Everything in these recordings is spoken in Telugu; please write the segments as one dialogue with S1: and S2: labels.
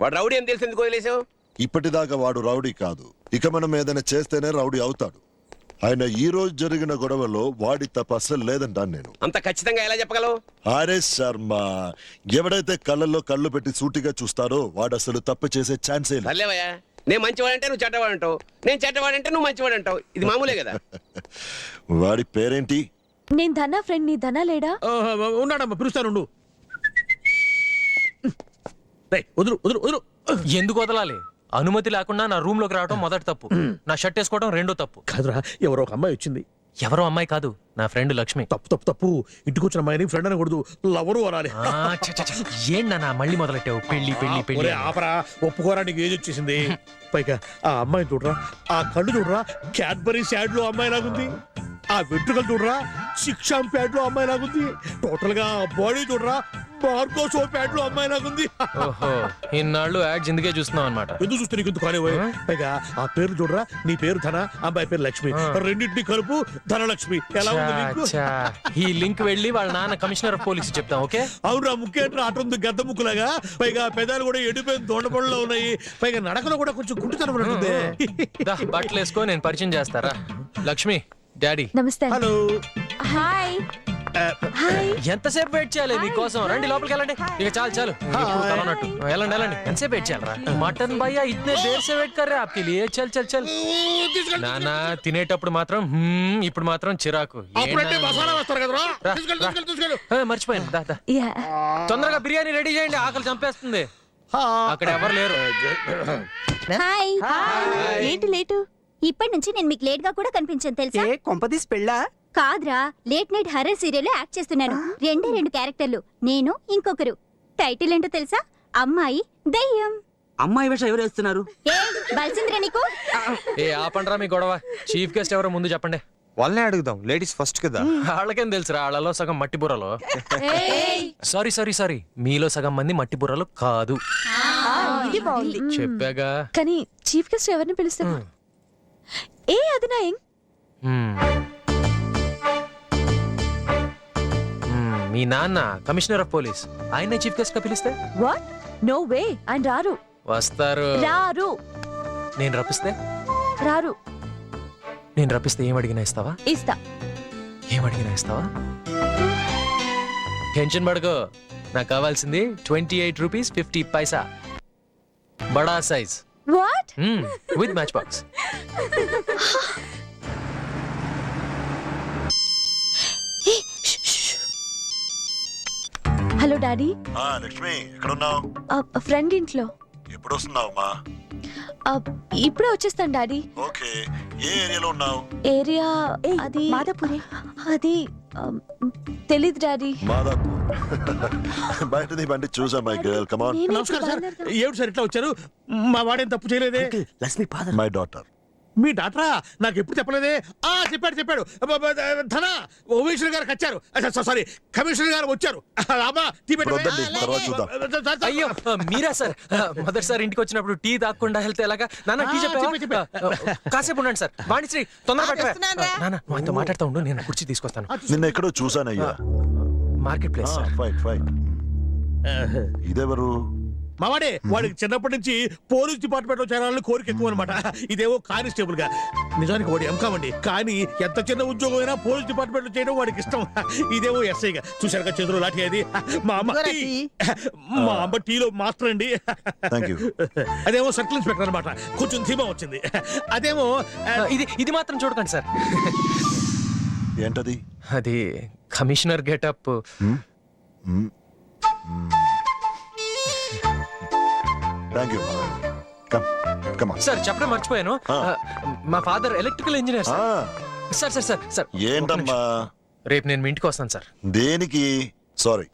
S1: వాడు రౌడీ అని తెలిసి ఎందుకు వదిలేసావు?
S2: ఇప్పటిదాకా వాడు రౌడీ కాదు, ఇక మనం ఏదైనా చేస్తేనే రౌడీ అవుతాడు. ఆయన ఈ రోజు జరిగిన గొడవలో వాడి తప్ప అసలు లేదంటాను నేను.
S1: అంత ఖచ్చితంగా ఎలా చెప్పగలవు?
S2: అరే శర్మ, ఎవడైతే కళ్ళల్లో కళ్ళు పెట్టి సూటిగా చూస్తారో వాడు అసలు తప్పు చేసే ఛాన్సే లేదు.
S1: సర్లేవయ్యా, నేను మంచివాడంటే నువ్వు చెడ్డవాడంటావు, నేను చెడ్డవాడంటే నువ్వు మంచివాడంటావు. ఇది మామూలే కదా.
S2: వాడి పేరేంటి?
S3: నేను ధనా ఫ్రెండ్. నీ ధనా లేడా?
S4: ఉన్నాడమ్మా, పిలుస్తాను. వదులు వదులు వదులు.
S5: ఎందుకు వదలాలి? అనుమతి లేకుండా నా రూమ్ లోకి రావడం మొదటి తప్పు, నా షర్ట్ వేసుకోవడం రెండో తప్పు.
S4: కాదురా, ఎవరో ఒక అమ్మాయి వచ్చింది.
S5: ఎవరో అమ్మాయి కాదు, నా ఫ్రెండ్ లక్ష్మి.
S4: తప్పు తప్పు తప్పు. ఇంటికి వచ్చిన అమ్మాయిని ఫ్రెండ్ అనకూడదు, లవరు అనాలి.
S5: ఏంటన్నా మళ్ళీ మొదలెట్టావు? పెళ్లి పెళ్లి పెళ్లి.
S4: ఆపరా, ఒప్పుకోరా, నీకు ఏజ్ వచ్చేసింది. పైగా ఆ అమ్మాయి చూడరా, ఆ కళ్ళు చూడరా, క్యాడ్బరీ శాడ్ లో అమ్మాయి లాగుంది. ఆ వెంట్రుకలు చూడరా, సిక్షాం ప్యాడ్ లో అమ్మాయి లాగుంది. టోటల్ గా బాడీ చూడరా, మార్కో షో ప్యాడ్ లో అమ్మాయి లాగుంది.
S5: ఓహో, ఇన్నాళ్ళు యాడ్స్ ఎందుకే చూస్తున్నావు అనమాట.
S4: ఎందుకు చూస్తే నీకు ఎందుకు కానివ్వ. పైగా ఆ పేరు చూడరా, నీ పేరు ధన, అమ్మాయి పేరు లక్ష్మి, రెండింటిని కలుపు ధనలక్ష్మి. ఎలా ఉంది నీకు?
S5: ఈ లింక్ వెళ్ళి వాళ్ళ నాన్న కమిషనర్ ఆఫ్ పోలీస్ చెప్తాం. ఓకే.
S4: అవునా, ముఖ్యంగా అటుంది గద్ద ముక్కులాగా. పైగా పెదాలు కూడా ఎండిపోయిన దొండపళ్ళలో ఉన్నాయి. పైగా నడకలో కూడా కొంచెం గుంటుతనం ఉంటుంది.
S5: బట్టలు వేసుకో, నేను పరిచయం చేస్తారా. లక్ష్మి, డాడీ.
S3: నమస్తే.
S4: హలో.
S3: హాయ్. హాయ్.
S5: ఎంతసేపు వెయిట్ చేయాలి మీకోసం? రండి లోపలికి వెళ్ళండి. ఇక చాలు చాలు, తలనట్టు వెళ్ళండి వెళ్ళండి. ఎంతసేపు వెయిట్ చేయాలరా? మటన్ భయ్యా ఇట్నే దేర్ సే వెయిట్ కర్రే ఆప్కే లియే. చల్ చల్ చల్. నానా తినేటప్పుడు మాత్రం ఇప్పుడు మాత్రం చిరాకు. మర్చిపోయాను. దా దా, తొందరగా బిర్యానీ రెడీ చేయండి, ఆకలి చంపేస్తుంది. అక్కడ ఎవరు లేరు.
S6: హాయ్. ఏంటి లేటు? ఇప్పటి నుంచి నేను మీకు లేట్ గా కూడా కనిపించాను తెలుసా?
S7: కొంపదీస్ పెళ్ళా?
S6: కాదురా, late night horror serial act చేస్తున్నాను. రెండు క్యారెక్టర్లు, నేను ఇంకొకరు. టైటిల్ ఏంటో తెలుసా? అమ్మాయి దయ్యం.
S7: అమ్మాయి వేషం ఎవరు వేస్తున్నారు?
S6: ఏ బల్సింద్రా నీకు?
S5: ఏ ఆపండ్రా మీ గొడవ. చీఫ్ గెస్ట్ ఎవరో ముందు చెప్పండి.
S8: వాళ్ళనే అడుగుదాం, లేడీస్ ఫస్ట్ కదా.
S5: వాళ్ళకేం తెలుసురా, వాళ్ళలో సగం మట్టి బుర్రలో. సారీ సారీ సారీ, మీలో సగం మంది మట్టి బుర్రలు కాదు.
S3: ఇది బాగుంది
S5: చెప్పాగా.
S3: కానీ చీఫ్ గెస్ట్ ఎవరిని పిలుస్తారు? ఏ అదినా
S5: మీ నాన్న కమిషనర్ ఆఫ్ పోలీస్, ఆయన చీఫ్ గెస్ట్ గా పిలిస్తే?
S3: వాట్? నో వే, ఆయన రారు.
S5: వస్తారు.
S3: రారు.
S5: నేను రప్పిస్తే?
S3: రారు.
S5: నేను రప్పిస్తే ఏం అడిగినా ఇస్తావా?
S3: ఇస్తా.
S5: ఏం అడిగినా ఇస్తావా? టెన్షన్ పడుకో, నాకు కావాల్సింది 28 రూపీస్ 50 పైసా, బడా size.
S3: What?
S5: With match box.
S3: Hello daddy.
S2: Lakshmi, ఎక్కడున్నావు?
S3: ఫ్రెండ్ ఇంట్లో.
S2: ఎప్పుడు వస్తున్నావు మా?
S3: ఇప్పుడే వచ్చేస్తాను డాడీ.
S2: ఓకే, ఏ ఏరియాలో ఉన్నావు?
S3: ఏరియా అది
S6: మాదాపురే.
S3: అది తెలీదు డాడీ.
S2: మాదాపూర్. బయటది బండి చూసా మై గర్ల్, కమ్ ఆన్.
S4: నమస్కారం సార్. ఏమిటి సార్ ఇట్లా వచ్చారు? మా వాడేం తప్పు చేయలేదే.
S7: లక్ష్మి ఫాదర్.
S2: My daughter.
S4: మీ డాక్టరా? నాకు ఎప్పుడు చెప్పలేదే. చెప్పాడు. ధన ఓవేశ్వర్ గారు వచ్చారు. సారీ, కమిషనర్ గారు వచ్చారు.
S5: అయ్యో మీరా సార్? మొదటిసారి ఇంటికి వచ్చినప్పుడు టీ తాగకుండా వెళ్తే ఎలాగా? నాన్న టీ చెప్పా. కాసేపు ఉండండి సార్. వాణిశ్రీ తొందరగా నాన్న, ఆయనతో మాట్లాడుతూ ఉండు, నేను కుర్చీ తీసుకొస్తాను.
S2: నిన్న ఎక్కడో చూసానయ్యా.
S5: Market place.
S2: Fine fine. ఇదెవరు?
S4: మావాడే. వాడికి చిన్నప్పటి నుంచి పోలీస్ డిపార్ట్మెంట్ లో చేరాలని కోరిక ఎక్కువ అనమాట. ఇదేవో కానిస్టేబుల్ గా. నిజానికి వాడు ఎంకామండి, కానీ ఎంత చిన్న ఉద్యోగం అయినా పోలీస్ డిపార్ట్మెంట్ లో చేయడం వాడికి ఇష్టం. ఇదేవో ఎస్ఐగా. చూసారుగా చేతులు లాఠీ అది. మా అమ్మ టీలో మాస్టర్ అండి. అదేమో సర్కిల్ ఇన్స్పెక్టర్ అనమాట. కొంచెం ధీమా వచ్చింది. అదేమో
S5: ఇది మాత్రం చూడకండి సార్.
S2: ఏంటది?
S5: అది కమిషనర్ గెటప్. సార్ చెప్పడం మర్చిపోయాను, మా father electrical engineer sir. Sir
S2: ఏంటమ్మా?
S5: రేపు నేను మీ ఇంటికి వస్తాను సార్.
S2: దేనికి? సారీ,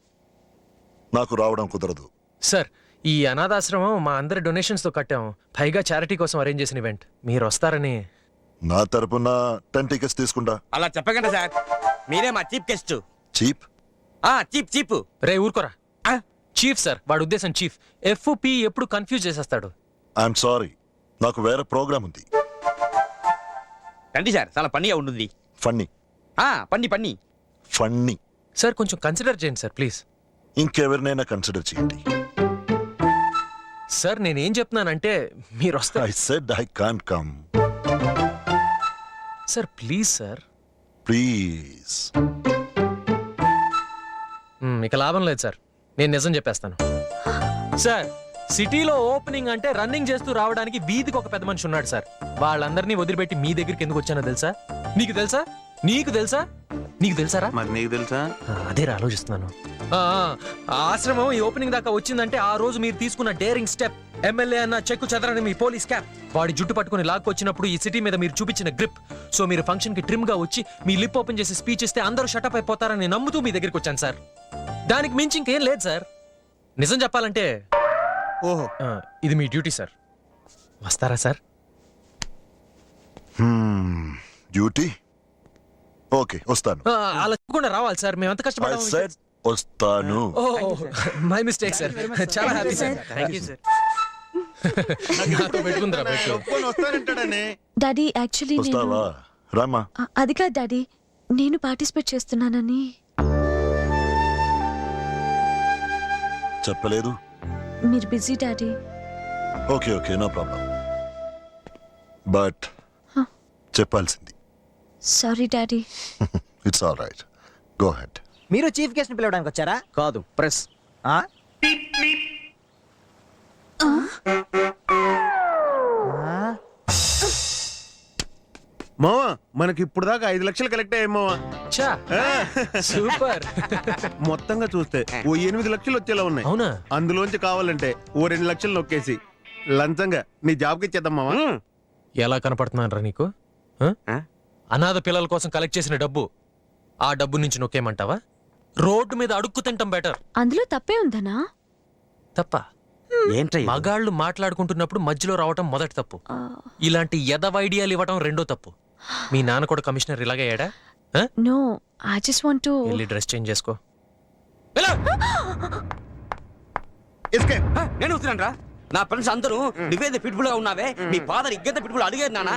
S2: నాకు రావడం కుదరదు
S5: సార్. ఈ అనాథాశ్రమం మా అందరి డొనేషన్స్ తో కట్టాం, పైగా చారిటీ కోసం అరేంజ్ చేసిన ఈవెంట్. మీరు వస్తారని
S2: నా తరపున 10 టికెట్స్ తీసుకుంటా.
S8: అలా చెప్పకండి సార్, మీరే మా చీఫ్ గెస్ట్.
S2: చీప్?
S8: చీప్.
S5: రే ఊరుకోరా. చీఫ్ సార్, వాడి ఉద్దేశం చీఫ్. FP ఎప్పుడు కన్ఫ్యూజ్ చేసేస్తాడు.
S2: ఐఎమ్ సారీ, నాకు వేరే ప్రోగ్రామ్ ఉంది.
S8: రండి సార్, చాలా పన్నీగా ఉంటుంది.
S2: ఫన్నీ?
S8: పన్నీ.
S2: ఫన్నీ
S5: సార్, కొంచెం కన్సిడర్ చేయండి సార్ ప్లీజ్.
S2: ఇంకెవరినైనా కన్సిడర్ చేయండి.
S5: సార్ నేనేం చెప్తున్నానంటే మీరు వస్తే
S2: I said I can't come.
S5: Sir please sir.
S2: Please.
S5: ఇక లాభం లేదు సార్, నేను నిజం చెప్పేస్తాను. సార్ సిటీలో ఓపెనింగ్ అంటే రన్నింగ్ చేస్తూ రావడానికి వీధికి ఒక పెద్ద మనిషి ఉన్నాడు సార్. వాళ్ళందరినీ వదిలిపెట్టి మీ దగ్గరికి ఎందుకు వచ్చానో తెలుసా? నీకు తెలుసా? నీకు తెలుసా? నీకు తెలుసారా?
S9: మరి నీకు తెలుసా?
S5: అదే ఆలోచిస్తున్నాను. ఆశ్రమం ఈ ఓపెనింగ్ దాకా వచ్చిందంటే ఆ రోజు మీరు తీసుకున్న డేరింగ్ స్టెప్, ఎమ్మెల్యే అన్న చెక్కు చెదరని మీ పోలీస్ క్యాప్, వాడి జుట్టు పట్టుకుని లాక్కొచ్చినప్పుడు ఈ సిటీ మీద మీరు చూపించిన గ్రిప్. సో మీరు ఫంక్షన్ కి ట్రిమ్ గా వచ్చి మీ లిప్ ఓపెన్ చేసి స్పీచ్ ఇస్తే అందరూ షటప్ అయిపోతారని నమ్ముతూ మీ దగ్గరికి వచ్చాను సార్. దానికి మించి ఇంకేం లేదు సార్. నిజం చెప్పాలంటే
S9: ఓహో,
S5: ఇది మీ డ్యూటీ సార్. వస్తారా సార్?
S2: డ్యూటీ? ఓకే, వస్తాను.
S5: అలా చెప్పకుండా రావాలి సార్, మేము ఎంత
S2: ఐ
S5: కష్టపడాము.
S2: సెడ్ వస్తాను.
S5: My mistake sir. చాలా happy sir.
S8: Thank you sir.
S5: నాతో పెట్టుకుందిరా పెట్టు.
S9: ఒప్పుకొని వస్తానంటాడని.
S3: డాడీ యాక్చువల్లీ నేను
S2: వస్తావా? రామా.
S3: అది కాదు డాడీ, నేను పార్టిసిపేట్ చేస్తున్నానని.
S2: చెప్పలేదు.
S3: మీరు busy daddy.
S2: Okay okay, no problem. But చెప్పాల్సింది.
S3: Sorry daddy.
S2: It's all right, go ahead.
S7: మీరు చీఫ్ గెస్ట్ ని పిలవడానికి వచ్చారా?
S1: కాదు, ప్రెస్.
S7: ఆ?
S9: మావా, మనకి ఇప్పుడు దాకా 5 లక్షలు కలెక్ట్ అయ్యాయి మావా.
S5: చా సూపర్.
S9: మొత్తంగా చూస్తే ఓ 8 లక్షలు వచ్చేలా ఉన్నాయి.
S5: అవునా?
S9: అందులోంచి కావాలంటే ఓ 2 లక్షలు నొక్కేసి లంచంగా నీ జాబ్కి ఇచ్చేద్దాం మావా.
S5: ఎలా కనపడుతున్నానరా నీకు? అనాథ పిల్లల కోసం కలెక్ట్ చేసిన డబ్బు, ఆ డబ్బు నుంచి నొక్కేయమంటావా? రోడ్డు మీద అడుక్కు తింటాం బెటర్.
S3: అందులో తప్పే ఉందనా?
S5: తప్ప మగాళ్ళు మాట్లాడుకుంటున్నప్పుడు మధ్యలో రావటం మొదటి తప్పు. ఇలాంటి ఎదవ ఐడియాలు ఇవ్వటం రెండో తప్పు. మీ నాన్న కూడా కమిషనర్ ఇలాగయ్యాడా?
S3: No, I just want to.
S5: వెళ్ళి డ్రెస్ చేంజ్ చేసుకో.
S9: ఎస్కేప్.
S8: నేను వస్తున్నాను రా. నా ఫ్రెండ్స్ అందరూ నువ్వేదో పిట్బుల్ గా ఉన్నావే, మీ ఫాదర్ ఇగ్గంత పిట్బుల్ అడిగారు నాన్న.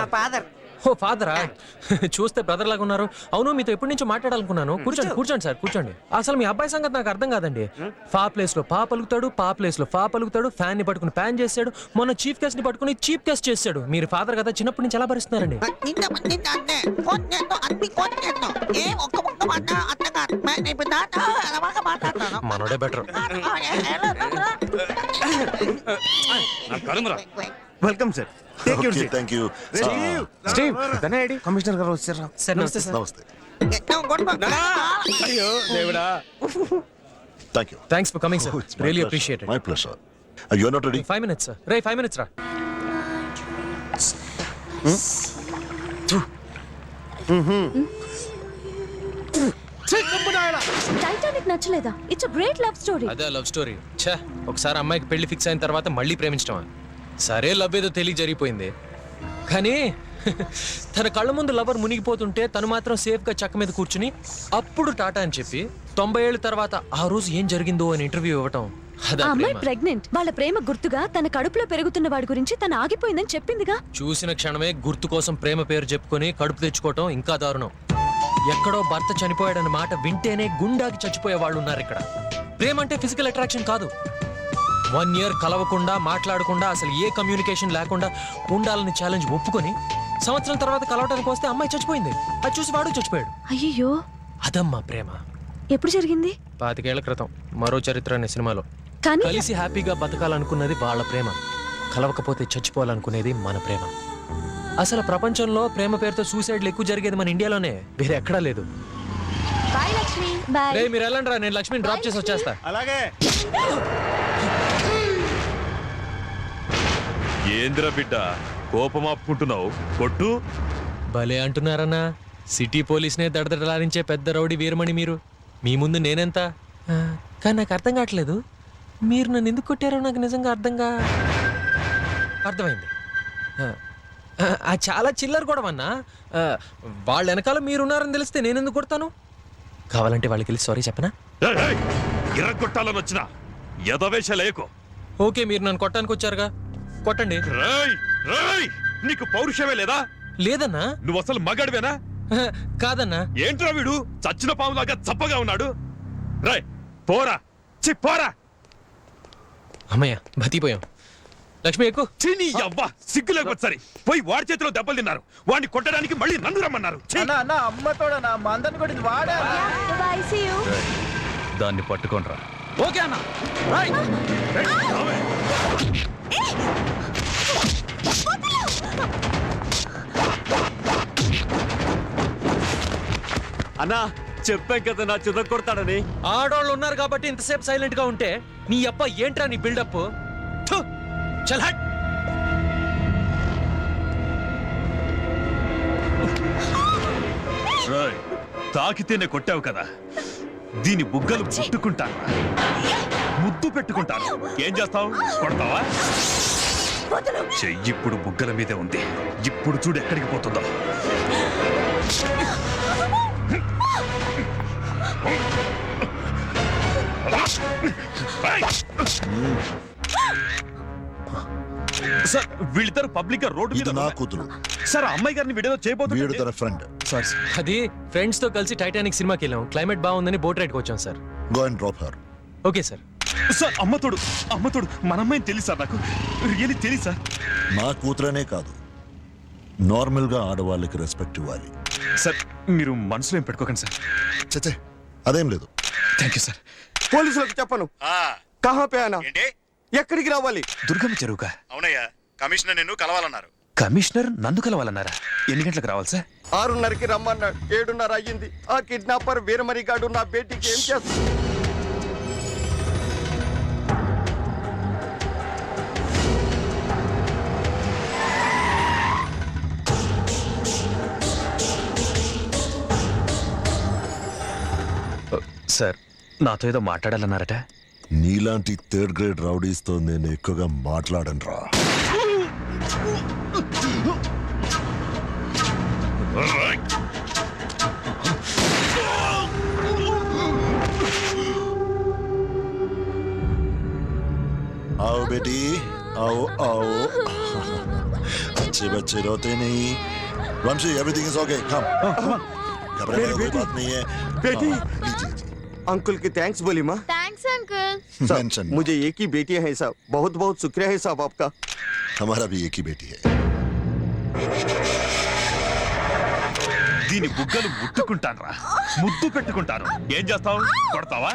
S8: మా ఫాదర్.
S5: ఓ ఫాదరా, చూస్తే బ్రదర్ లాగా ఉన్నారు. అవును, మీతో ఎప్పటి నుంచో మాట్లాడాలనుకున్నాను. కూర్చోండి కూర్చోండి సార్, కూర్చోండి. అసలు మీ అబ్బాయి సంగతి నాకు అర్థం కాదండి. ఫా ప్లేస్ లో పా పలుకుతాడు, పా ప్లేస్ లో ఫా పలుకుతాడు, ఫ్యాన్ ని పట్టుకుని ప్యాన్ చేశాడు, మొన్న చీఫ్ గెస్ట్ ని పట్టుకుని చీఫ్ గెస్ట్ చేశాడు. మీరు ఫాదర్ కదా, చిన్నప్పటి నుంచి ఎలా భరిస్తున్నారండి? మనోడే better.
S9: Welcome sir. Take your seat.
S2: Thank you.
S5: Steve,
S9: commissioner గారు వచ్చారా?
S5: సార్ నమస్తే సార్.
S2: నమస్తే.
S1: అయ్యో దేవుడా.
S2: Thank you.
S5: Thanks for coming sir, really appreciate.
S2: My pleasure. You are not ready?
S5: 5 minutes sir. రే 5 minutes రా.
S3: టైటానిక్ నచ్చలేదా? It's a great love story.
S5: అదే లవ్ స్టోరీ. ఛా, ఒకసారి అమ్మాయికి పెళ్లి ఫిక్స్ అయిన తర్వాత మళ్ళీ ప్రేమించడమా? సరే, లవ్ ఏదో తెలియ జరిగిపోయింది. కానీ తన కళ్ళ ముందు లవర్ మునిగిపోతుంటే తను మాత్రం సేఫ్ గా చక్క మీద కూర్చుని అప్పుడు టాటా అని చెప్పి 90 ఏళ్ళ తర్వాత ఆ రోజు ఏం జరిగిందో అని ఇంటర్వ్యూ ఇవ్వటం.
S3: ఆ అమ్మాయి ప్రెగ్నెంట్. వాళ్ళ ప్రేమ గుర్తుగా తన కడుపులో పెరుగుతున్న వాడి గురించి తను ఆగిపోయిందని చెప్పిందిగా.
S5: చూసిన క్షణమే గుర్తు కోసం ప్రేమ పేరు చెప్పుకొని కడుపు తెచ్చుకోవటం ఇంకా దారుణం. ఎక్కడో భర్త చనిపోయాడన్న మాట వింటేనే గుండాకి చచ్చిపోయే వాళ్ళు ఉన్నారు ఇక్కడ. ప్రేమ అంటే ఫిజికల్ అట్రాక్షన్ కాదు. 1 year కలవకుండా మాట్లాడకుండా అసలు ఏ కమ్యూనికేషన్ లేకుండా ఉండాలని ఛాలెంజ్ ఒప్పుకొని సంవత్సరం తర్వాత కలవటానికి వస్తే అమ్మాయి చచ్చిపోయింది. అది చూసి వాడు చచ్చిపోయాడు.
S3: అయ్యయ్యో,
S5: అదమ్మా ప్రేమ.
S3: ఎప్పుడు జరిగింది?
S5: 25 ఏళ్ల క్రితం మరో చరిత్ర అనే సినిమాలో.
S3: కానీ
S5: కలిసి హ్యాపీగా బతకాలనుకున్నది వాళ్ళ ప్రేమ, కలవకపోతే చచ్చిపోవాలనుకునేది మన ప్రేమ. అసలు ప్రపంచంలో ప్రేమ పేరుతో సూసైడ్లు ఎక్కువ జరిగేది మన ఇండియాలోనే, వేరే ఎక్కడా లేదు.
S6: బాయ్ లక్ష్మి. బాయ్.
S5: రే మీరు వెళ్ళండి రా, నేను లక్ష్మిని డ్రాప్ చేసి వచ్చేస్తా.
S9: అలాగే.
S10: ఏంద్ర బిడ్డ కోపం ఆపుకుంటున్నావు? కొట్టు.
S5: భలే అంటున్నారన్నా, సిటీ పోలీస్నే దడదడలాడించే పెద్ద రౌడీ వీరమణి మీరు. మీ ముందు నేనెంత? కానీ నాకు అర్థం కావట్లేదు, మీరు నన్ను ఎందుకు కొట్టారో నాకు నిజంగా అర్థమైంది. చాలా చిల్లర గొడవ అన్నా. వాళ్ళ వెనకాల మీరున్నారని తెలిస్తే నేనెందుకు కొడతాను? కావాలంటే వాళ్ళకి వెళ్ళి సారీ చెప్పనా?
S10: ఇరగొట్టాలని వచ్చిన యదవేష లేకు.
S5: ఓకే, మీరు నన్ను కొట్టడానికి వచ్చారుగా, కొట్టండి.
S10: నీకు పౌరుషమే లేదా?
S5: లేదన్నా.
S10: నువ్వు అసలు మగాడివేనా?
S5: కాదన్నా.
S10: ఏంట్రా వీడు చచ్చిన పాములాగా చప్పగా ఉన్నాడు? రాయ్ పోరా, పోరా.
S5: అమ్మయ్య బతిపోయాం. లక్ష్మి ఎక్కు.
S10: చీనీ అవ్వా సిగ్గు లేకపోతే సరే పోయి వాడి చేతిలో దెబ్బలు తిన్నారు. వాడిని కొట్టడానికి మళ్ళీ నన్ను రమ్మన్నారు. ఛీ!
S7: అమ్మతోడనా మా అందరిని కొట్టింది వాడా
S10: దాన్ని పట్టుకోనరా.
S8: ఓకే అన్న.
S1: అన్నా చెప్పాం కదా నా చిన్న కొడతాడని.
S5: ఆడవాళ్ళు ఉన్నారు కాబట్టి ఇంతసేపు సైలెంట్ గా ఉంటే నీ అప్ప ఏంట్రా నీ బిల్డప్? చల్ హట్.
S10: రాయ్, తాకితేనే కొట్టావు కదా, దీని బుగ్గలు ముట్టుకుంటాను, ముద్దు పెట్టుకుంటాను. ఏం చేస్తావు? కొడతావా? చెయ్యి ఇప్పుడు బుగ్గల మీదే ఉంది. ఇప్పుడు చూడు ఎక్కడికి పోతుందో. సార్ వీళ్ళిద్దరు పబ్లిక్ గా రోడ్డు
S2: ఇది
S10: మీద
S2: నా కూతురు,
S10: సార్ అమ్మాయి గారిని వీడియో
S2: వీడు
S10: చేయబోతుంది.
S2: తన ఫ్రెండ్.
S10: సార్
S5: అది ఫ్రెండ్స్ తో కలిసి టైటానిక్ సినిమాకి వెళ్ళాం. క్లైమేట్ బాగుందని బోట్ రైడ్కి వచ్చాం sir.
S2: Go and drop her.
S5: Okay sir.
S10: Sir అమ్మతోడు మన అమ్మాయిని తెలియదు సార్, నాకు రియల్లీ తెలియదు సార్.
S2: నా కూతురనే కాదు, నార్మల్ గా ఆడవాళ్ళకి రెస్పెక్ట్ ఇవ్వాలి.
S10: సార్ మీరు మనసులో ఏం పెట్టుకోకండి సార్.
S2: చచ్చే అదేం లేదు.
S10: Thank you sir.
S1: పోలీసులకు చెప్పను. కహా పే ఆనా? ఎక్కడికి రావాలి?
S10: దుర్గమ్మ చెరువుగా?
S9: అవునయ్యా, కమిషనర్ నిన్ను కలవాలన్నారు.
S10: కమిషనర్ నన్ను కలవాలన్నారా? ఎన్ని గంటలకు రావాలి సార్?
S1: 6:30కి రమ్మన్నాడు. 7:30 అయ్యింది. ఆ కిడ్నాపర్ వీరమరిగాడు నా బేటీకి ఏం చేస్తాడు?
S10: సార్ నాతో ఏదో మాట్లాడాలన్నారట.
S2: నీలాంటి థర్డ్ గ్రేడ్ రౌడీస్తో నేను ఎక్కువగా మాట్లాడను రా. आओ बेटी, आओ आओ. अच्छे बच्चे रोते नहीं. वंशी, everything is okay. Come. घबराने की कोई बात नहीं है.
S1: बेटी.
S2: लीजिए.
S1: अंकुल की थैंक्स बोली माँ.
S6: Thanks uncle.
S2: मेंशन.
S1: मुझे एक ही बेटी है साहब. बहुत बहुत शुक्रिया है साहब आपका.
S2: हमारा भी एक ही बेटी है.
S10: దీని బుగ్గలు ముట్టుకుంటాను, ముద్దు పెట్టుకుంటాను. ఏం చేస్తావు? కొడతావా?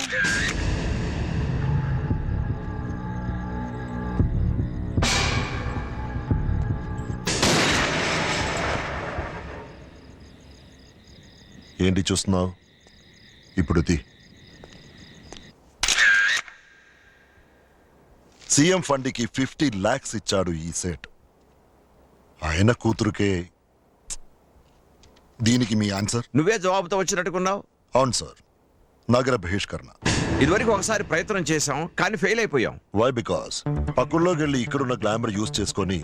S2: ఏంటి చూస్తున్నావు? ఇప్పుడు సీఎం ఫండ్కి 50 lakhs ఇచ్చాడు ఈ సెట్. ఆయన కూతురుకే. దీనికి మీ ఆన్సర్?
S1: నువ్వే జవాబుతో వచ్చినట్టుకున్నావు.
S2: అవును సార్, నగర బహిష్కరణ.
S1: ఇదివరకు ఒకసారి ప్రయత్నం చేశాం కానీ ఫెయిల్ అయిపోయాం.
S2: వై? బికాస్ పక్కల్లోకి వెళ్ళి ఇక్కడున్న గ్లామర్ యూజ్ చేసుకొని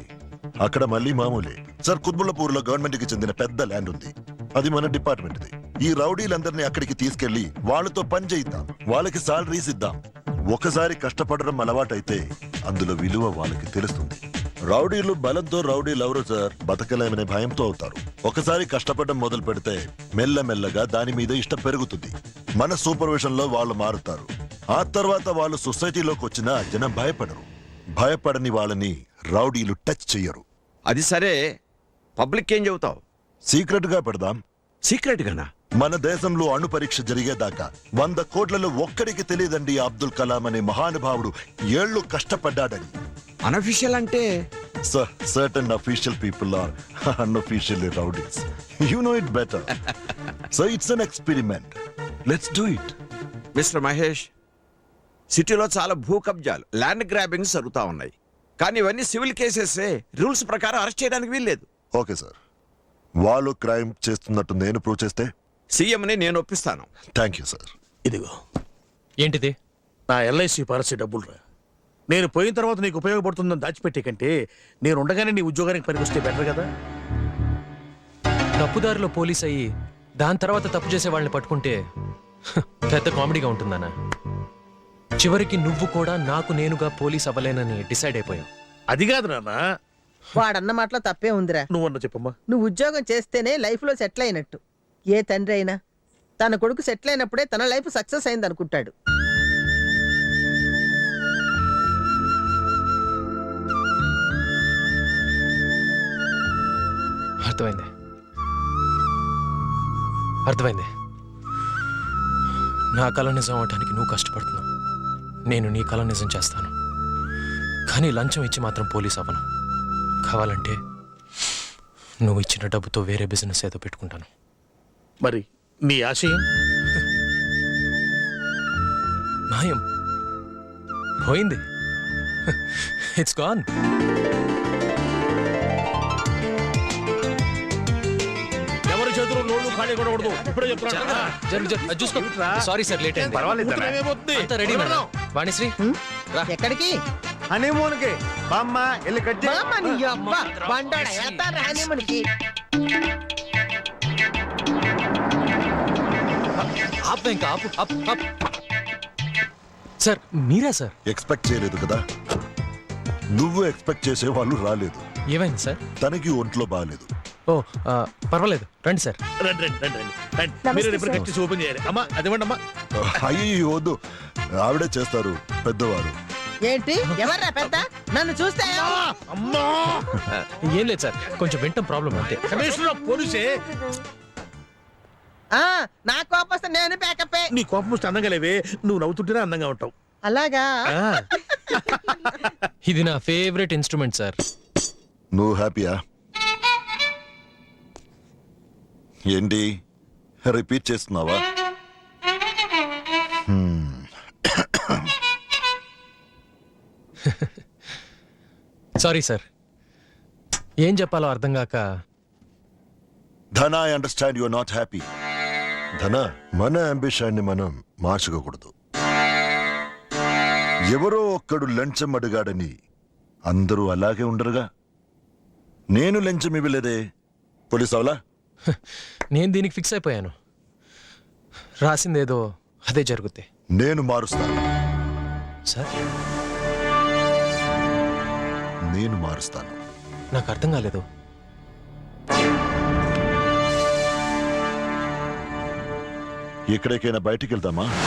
S2: అక్కడ మళ్ళీ మామూలే. సార్, కుత్బుల్లాపూర్ లో గవర్నమెంట్ కి చెందిన పెద్ద ల్యాండ్ ఉంది. అది మన డిపార్ట్మెంట్ది. ఈ రౌడీలందరినీ అక్కడికి తీసుకెళ్లి వాళ్ళతో పని చేయిద్దాం, వాళ్ళకి సాలరీస్ ఇద్దాం. ఒకసారి కష్టపడడం అలవాటైతే అందులో విలువ వాళ్ళకి తెలుస్తుంది. రౌడీలు బలంతో రౌడీలు ఎవరు సార్ బతకలేమనే భయంతో అవుతారు. ఒకసారి కష్టపడడం మొదలు పెడితే మెల్లమెల్లగా దాని మీద ఇష్టం పెరుగుతుంది. మన సూపర్విజన్ లో వాళ్ళు మారుతారు. ఆ తర్వాత వాళ్ళు సొసైటీలోకి వచ్చినా జనం భయపడరు. భయపడని వాళ్ళని రౌడీలు టచ్ చెయ్యరు.
S1: అది సరే, పబ్లిక్ ఏం చెబుతావు?
S2: సీక్రెట్ గా పెడదాం.
S1: సీక్రెట్ గానా?
S2: మన దేశంలో అణు పరీక్ష జరిగేదాకా 100 కోట్లలో ఒక్కడికి తెలియదండి అబ్దుల్ కలాం అనే మహానుభావుడు ఏళ్లు కష్టపడ్డాడని.
S1: అన్అఫీషియల్ అంటే?
S2: Certain official people are unofficially rowdies. You know it better. So it's an experiment. Let's do it.
S1: Mister Mahesh, సిటీలో చాలా భూ కబ్జాలు, ల్యాండ్ గ్రాబింగ్స్ జరుగుతా ఉన్నాయి. కానీ ఇవన్నీ సివిల్ కేసెస్. రూల్స్ ప్రకారం అరెస్ట్ చేయడానికి వీల్లేదు.
S2: ఓకే సార్, వాళ్ళు క్రైమ్ చేస్తున్నట్టు నేను ప్రూవ్ చేస్తే
S1: సీఎంని నేను ఒప్పిస్తాను.
S2: Thank you sir.
S4: ఇదిగో
S5: ఏంటిది?
S4: నా ఎల్ఐసి పాలసీ డబ్బులు రా. నేను పోయిన తర్వాత నీకు ఉపయోగపడుతుందని దాచిపెట్టే కంటే నేను ఉండగానే నీ ఉద్యోగానికి పనికొస్తే బెటర్ కదా.
S5: తప్పుదారిలో పోలీస్ అయ్యి దాని తర్వాత తప్పు చేసే వాళ్ళని పట్టుకుంటే పెద్ద కామెడీగా ఉంటుందన్నా. చివరికి నువ్వు కూడా నాకు నేనుగా పోలీస్ అవ్వలేనని డిసైడ్ అయిపోయావు.
S4: అది కాదు నాన్న,
S7: వాడన్న మాటలో తప్పే ఉందిరా.
S4: నువ్వన్న చెప్పమ్మా.
S7: నువ్వు ఉద్యోగం చేస్తేనే లైఫ్ లో సెటిల్ అయినట్టు. ఏ తండ్రి అయినా తన కొడుకు సెటిల్ అయినప్పుడే తన లైఫ్ సక్సెస్ అయింది అనుకుంటాడు.
S5: అర్థమైంది అర్థమైంది. నా కళ నిజం అవటానికి నువ్వు కష్టపడుతున్నావు, నేను నీ కళ నిజం చేస్తాను. కానీ లంచం ఇచ్చి మాత్రం పోలీస్ అవ్వను. కావాలంటే నువ్వు ఇచ్చిన డబ్బుతో వేరే బిజినెస్ ఏదో పెట్టుకుంటాను.
S4: మరి నీ ఆశయం?
S5: మాయం పోయింది. It's gone.
S4: ఎవరి చేతులు నోళ్ళు ఖాళీ కొనకూడదు. ఇప్పుడే చెప్తున్నాను.
S5: చూసుకో. సారీ సార్, లేట్ అయింది.
S9: పర్వాలేదు
S5: అంతా రెడీ వాణిశ్రీ రా.
S7: ఎక్కడికి?
S9: హనీమూన్ కి బామ్మ వెళ్ళి కట్ చేయి.
S7: మామ నీ అబ్బ బండోడా, వెళ్తారా హనీమూన్కి?
S5: ఆపు ఇంకా ఆపు ఆపు ఆపు. సార్ మీరా సార్?
S2: ఎక్స్పెక్ట్ చేయలేదు కదా. నువ్వు ఎక్స్పెక్ట్ చేసే వాళ్ళు రాలేదు.
S5: ఏమైంది సార్?
S2: తనకి ఒంట్లో బాగాలేదు.
S5: ఓ పర్వాలేదు, రండి సార్.
S4: రండి రండి రండి రండి రండి. మీరు రేపు కట్ చేసి ఓపెన్ చేయాలి. అమ్మా అదేమండి అమ్మా.
S2: అయ్యి వద్దు, ఆవిడే చేస్తారు, పెద్దవారు.
S7: ఏంటి ఎవర్రా పెద్ద? నన్ను చూస్తే
S4: అమ్మా
S5: ఏం లేదు సార్, కొంచెం వింటాం ప్రాబ్లం అంతే.
S4: కమిషనర్ పోలీసే.
S7: నా కోపం నేను బ్యాకప్.
S4: నీ కోపం వస్తే అందంగా లేవే, నువ్వు నవ్వుతుంటేనే అందంగా ఉంటావు.
S7: అలాగా?
S4: ఆ.
S5: ఇది నా ఫేవరెట్ ఇన్స్ట్రుమెంట్ సార్.
S2: నువ్వు హ్యాపీయా? ఏంటి రిపీట్ చేస్తున్నావా?
S5: సారీ సార్, ఏం చెప్పాలో అర్థం కాక.
S2: ధన, I understand your not happy. ధన, మన అంబిషన్ని మనం మార్చుకోకూడదు. ఎవరో ఒక్కడు లంచం అడిగాడని అందరూ అలాగే ఉండరుగా. నేను లంచం ఇవ్వలేదే, పోలీస్ అవలా?
S5: నేను దీనికి ఫిక్స్ అయిపోయాను. రాసిందేదో అదే జరుగుద్ది.
S2: నేను మారుస్తాను.
S5: సార్
S2: నేను మారుస్తాను.
S5: నాకు అర్థం కాలేదు.
S2: ఎక్కడికైనా బయటికి వెళ్దామా?